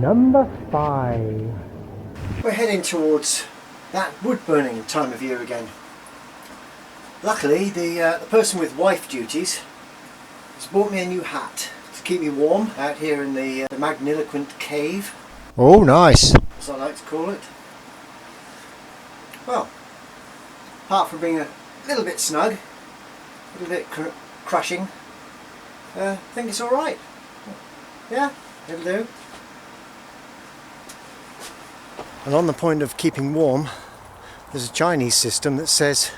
Number 5. We're heading towards that wood burning time of year again. Luckily, the person with wife duties has bought me a new hat to keep me warm out here in the magniloquent cave. Oh, nice. As I like to call it. Well, apart from being a little bit snug, a little bit crushing, I think it's alright. Yeah, it'll do. And on the point of keeping warm, there's a Chinese system that says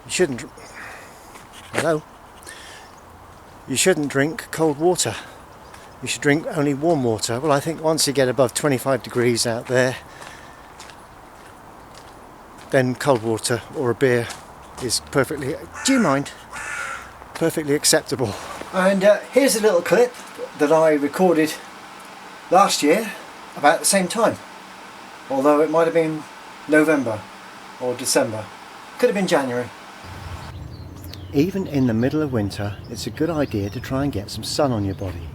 you shouldn't drink cold water. You should drink only warm water. Well, I think once you get above 25 degrees out there, then cold water or a beer is perfectly acceptable. And here's a little clip that I recorded last year about the same time, although it might have been November or December, could have been January. Even in the middle of winter, it's a good idea to try and get some sun on your body.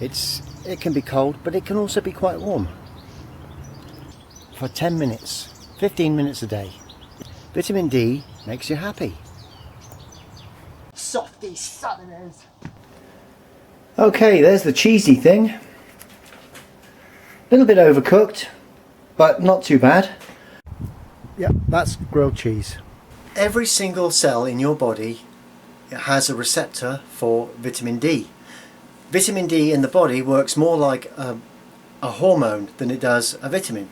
It can be cold, but it can also be quite warm. For 10 minutes, 15 minutes a day. Vitamin D makes you happy. Softy southerners. Okay, there's the cheesy thing. A little bit overcooked, but not too bad. Yeah, that's grilled cheese. Every single cell in your body has a receptor for vitamin D. Vitamin D in the body works more like a hormone than it does a vitamin.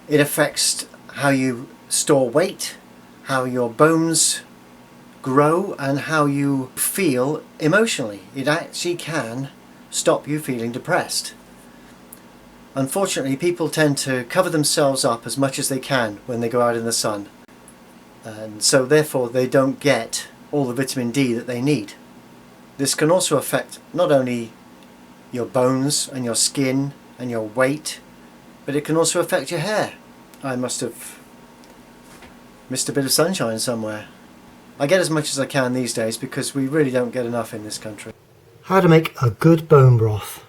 It affects how you store weight, how your bones grow, and how you feel emotionally. It actually can stop you feeling depressed. Unfortunately, people tend to cover themselves up as much as they can when they go out in the sun, and so therefore they don't get all the vitamin D that they need. This can also affect not only your bones and your skin and your weight, but it can also affect your hair. I must have missed a bit of sunshine somewhere. I get as much as I can these days because we really don't get enough in this country. How to make a good bone broth.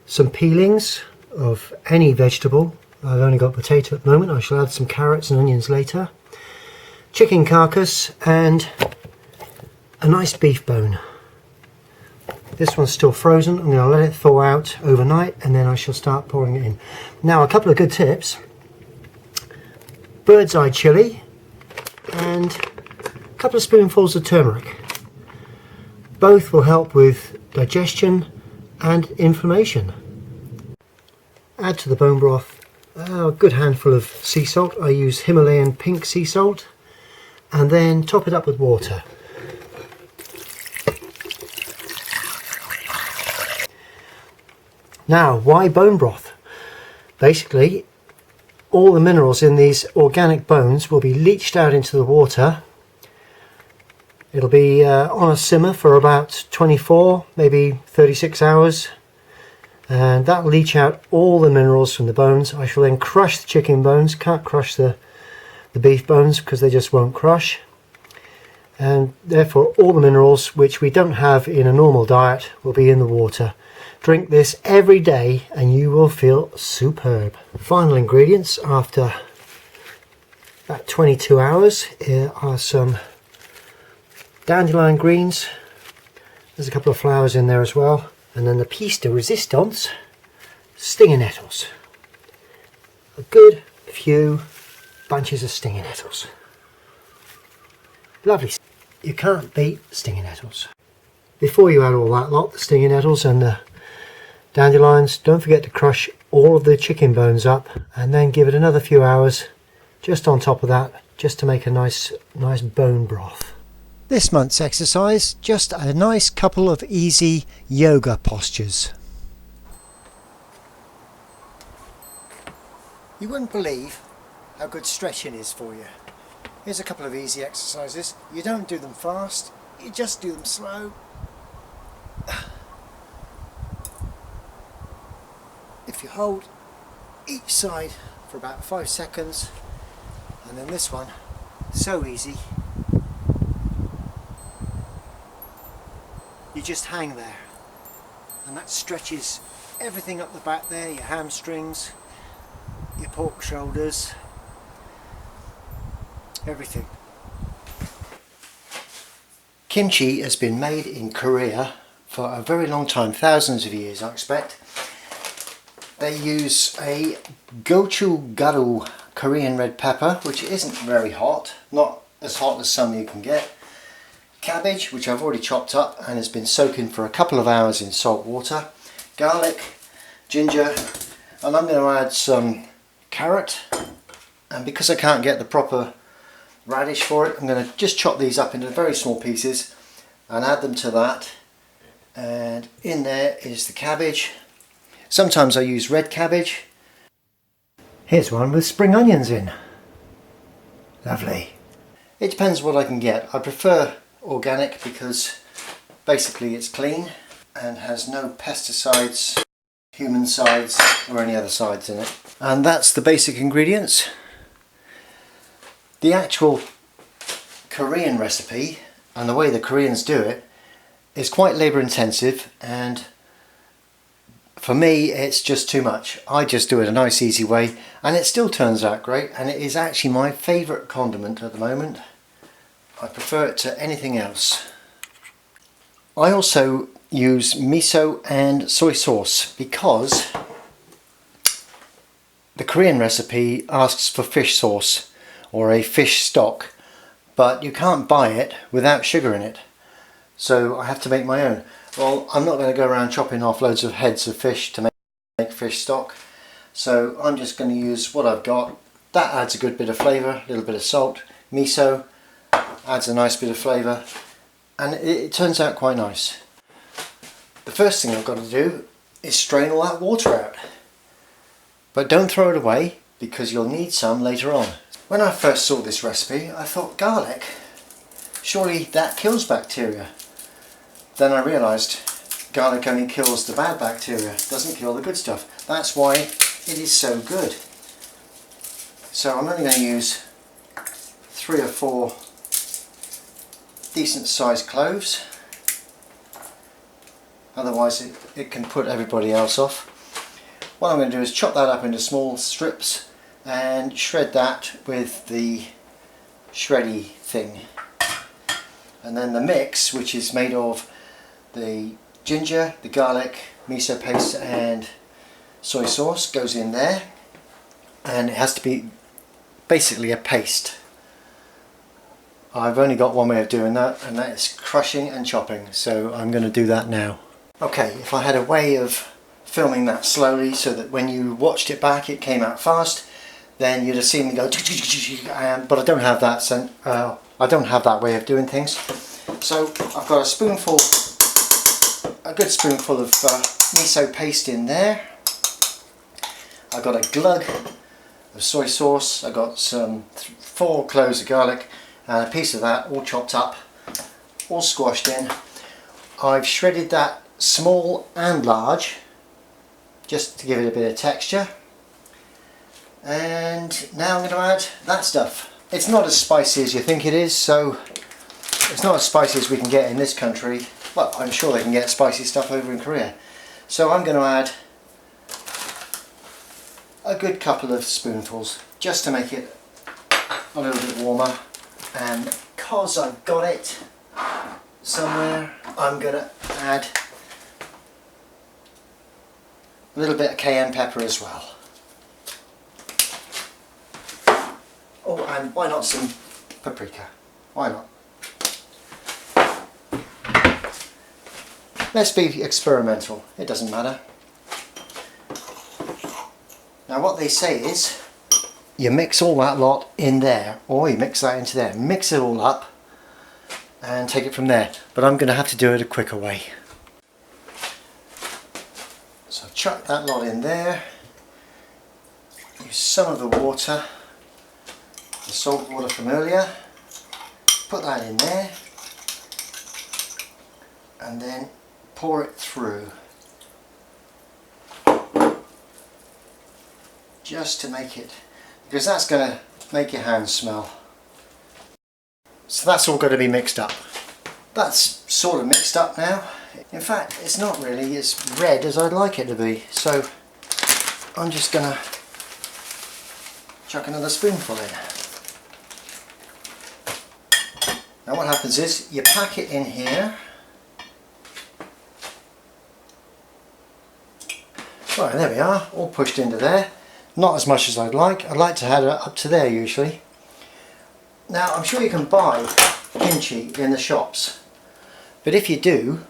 Some peelings of any vegetable. I've only got potato at the moment. I shall add some carrots and onions later. Chicken carcass and a nice beef bone. This one's still frozen. I'm going to let it thaw out overnight and then I shall start pouring it in. Now, a couple of good tips. Bird's eye chilli and a couple of spoonfuls of turmeric. Both will help with digestion and inflammation. Add to the bone broth a good handful of sea salt. I use Himalayan pink sea salt, and then top it up with water. Now, why bone broth? Basically, all the minerals in these organic bones will be leached out into the water. It'll be on a simmer for about 24, maybe 36 hours. And that will leach out all the minerals from the bones. I shall then crush the chicken bones. Can't crush the beef bones because they just won't crush. And therefore all the minerals which we don't have in a normal diet will be in the water. Drink this every day and you will feel superb. Final ingredients after about 22 hours. Here are some dandelion greens. There's a couple of flowers in there as well. And then the piece de resistance, stinging nettles. A good few bunches of stinging nettles. Lovely. You can't beat stinging nettles. Before you add all that lot, the stinging nettles and the dandelions, don't forget to crush all of the chicken bones up and then give it another few hours just on top of that, just to make a nice bone broth. This month's exercise, just a nice couple of easy yoga postures. You wouldn't believe how good stretching is for you. Here's a couple of easy exercises. You don't do them fast, you just do them slow. If you hold each side for about 5 seconds, and then this one, so easy. You just hang there and that stretches everything up the back there, your hamstrings, your pork shoulders, everything. Kimchi has been made in Korea for a very long time, thousands of years I expect. They use a gochugaru Korean red pepper, which isn't very hot, not as hot as some you can get. Cabbage, which I've already chopped up and has been soaking for a couple of hours in salt water. Garlic, ginger, and I'm going to add some carrot. And because I can't get the proper radish for it, I'm going to just chop these up into very small pieces and add them to that. And in there is the cabbage. Sometimes I use red cabbage. Here's one with spring onions in. Lovely. It depends what I can get. I prefer organic because basically it's clean and has no pesticides, human sides or any other sides in it. And that's the basic ingredients. The actual Korean recipe and the way the Koreans do it is quite labour intensive, and for me it's just too much. I just do it a nice easy way and it still turns out great, and it is actually my favourite condiment at the moment. I prefer it to anything else. I also use miso and soy sauce because the Korean recipe asks for fish sauce or a fish stock, but you can't buy it without sugar in it. So I have to make my own. Well, I'm not going to go around chopping off loads of heads of fish to make fish stock. So I'm just going to use what I've got. That adds a good bit of flavour, a little bit of salt. Miso adds a nice bit of flavour, and it turns out quite nice. The first thing I've got to do is strain all that water out. But don't throw it away because you'll need some later on. When I first saw this recipe I thought, garlic? Surely that kills bacteria. Then I realised garlic only kills the bad bacteria, doesn't kill the good stuff. That's why it is so good. So I'm only going to use 3 or 4 decent sized cloves, otherwise it can put everybody else off. What I'm going to do is chop that up into small strips and shred that with the shreddy thing. And then the mix, which is made of the ginger, the garlic, miso paste and soy sauce, goes in there, and it has to be basically a paste. I've only got one way of doing that, and that is crushing and chopping, so I'm going to do that now. Okay, if I had a way of filming that slowly so that when you watched it back it came out fast, then you'd have seen me go, but I don't have that. I don't have that way of doing things. So I've got a good spoonful of miso paste in there. I've got a glug of soy sauce. I've got some 4 cloves of garlic and a piece of that all chopped up, all squashed in. I've shredded that small and large just to give it a bit of texture. And now I'm going to add that stuff. It's not as spicy as you think it is, so it's not as spicy as we can get in this country. Well, I'm sure they can get spicy stuff over in Korea. So I'm going to add a good couple of spoonfuls just to make it a little bit warmer. And because I've got it somewhere, I'm going to add a little bit of cayenne pepper as well. Oh, and why not some paprika? Why not? Let's be experimental, it doesn't matter. Now what they say is, you mix all that lot in there, or you mix that into there, mix it all up and take it from there. But I'm going to have to do it a quicker way. So chuck that lot in there, use some of the water, the salt water from earlier, put that in there, and then pour it through, just to make it, because that's going to make your hands smell. So that's all going to be mixed up. That's sort of mixed up now. In fact, it's not really as red as I'd like it to be, so I'm just gonna chuck another spoonful in. Now what happens is you pack it in here. Right, there we are, all pushed into there. Not as much as I'd like. I'd like to have it up to there usually. Now I'm sure you can buy kimchi in the shops, but if you do,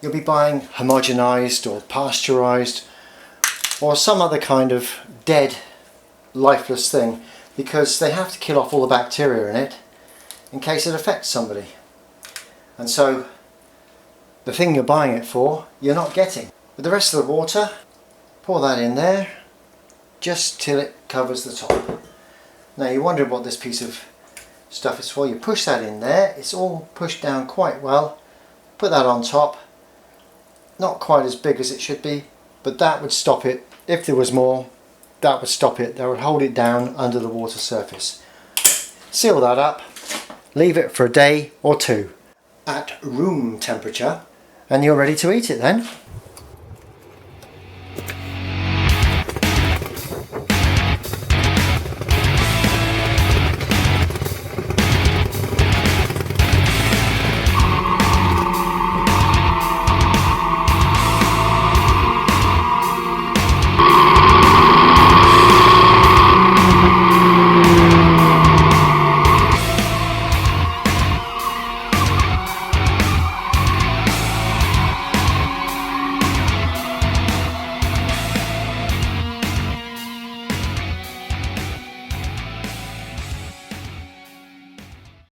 you'll be buying homogenized or pasteurized or some other kind of dead, lifeless thing, because they have to kill off all the bacteria in it in case it affects somebody. And so the thing you're buying it for, you're not getting. With the rest of the water, pour that in there just till it covers the top. Now you wonder what this piece of stuff is for. You push that in there, it's all pushed down quite well. Put that on top. Not quite as big as it should be, but that would stop it. If there was more, that would stop it. That would hold it down under the water surface. Seal that up, leave it for a day or two at room temperature, and you're ready to eat it then.